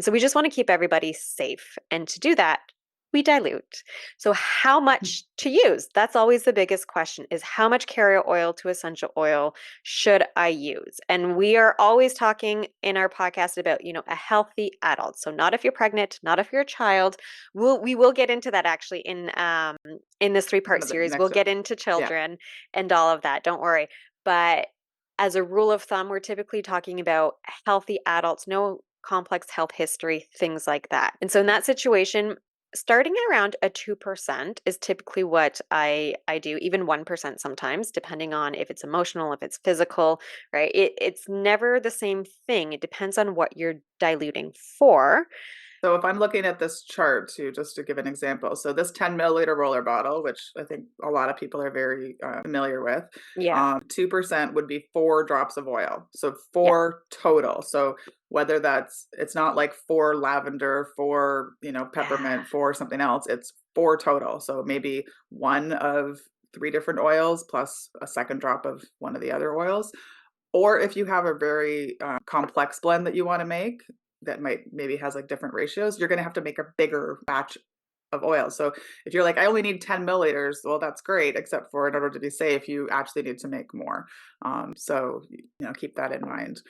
So we just want to keep everybody safe. And to do that, we dilute. So how much to use? That's always the biggest question is how much carrier oil to essential oil should I use? And we are always talking in our podcast about, a healthy adult. So not if you're pregnant, not if you're a child. We will get into that actually in this One three-part of the series. We'll next, get into yeah. children and all of that. Don't worry. But as a rule of thumb, we're typically talking about healthy adults, no complex health history, things like that. And so in that situation, starting at around a 2% is typically what I do, even 1% sometimes, depending on if it's emotional, if it's physical, right? It's never the same thing. It depends on what you're diluting for. So if I'm looking at this chart too, just to give an example, so this 10 milliliter roller bottle, which I think a lot of people are very familiar with, Yeah. 2% would be 4 drops of oil. So Yeah. 4 total. So whether it's not like 4 lavender, 4 peppermint, Yeah. 4 something else, it's 4 total. So maybe one of 3 different oils plus a second drop of one of the other oils. Or if you have a very complex blend that you want to make that might maybe has like different ratios, you're going to have to make a bigger batch of oil. So if you're like, I only need 10 milliliters, well, that's great, except for in order to be safe, you actually need to make more. So, keep that in mind.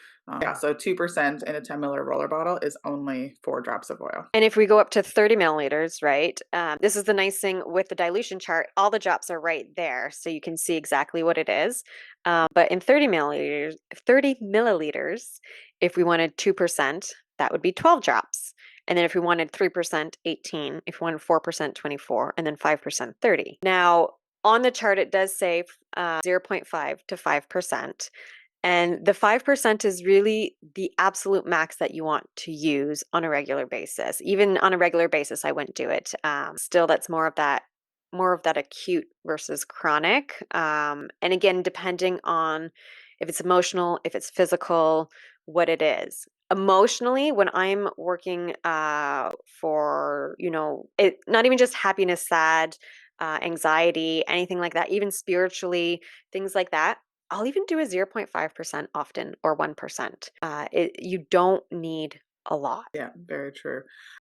Yeah, so 2% in a 10 milliliter roller bottle is only 4 drops of oil. And if we go up to 30 milliliters, right? This is the nice thing with the dilution chart. All the drops are right there, so you can see exactly what it is. But in 30 milliliters, if we wanted 2%, that would be 12 drops. And then if we wanted 3%, 18. If we wanted 4%, 24. And then 5%, 30. Now, on the chart, it does say 0.5 to 5%. And the 5% is really the absolute max that you want to use on a regular basis. Even on a regular basis, I wouldn't do it. Still, that's more of that acute versus chronic. And again, depending on if it's emotional, if it's physical, what it is. Emotionally, when I'm working for, not even just happiness, sad, anxiety, anything like that, even spiritually, things like that, I'll even do a 0.5% often or 1%. You don't need a lot. Yeah, very true.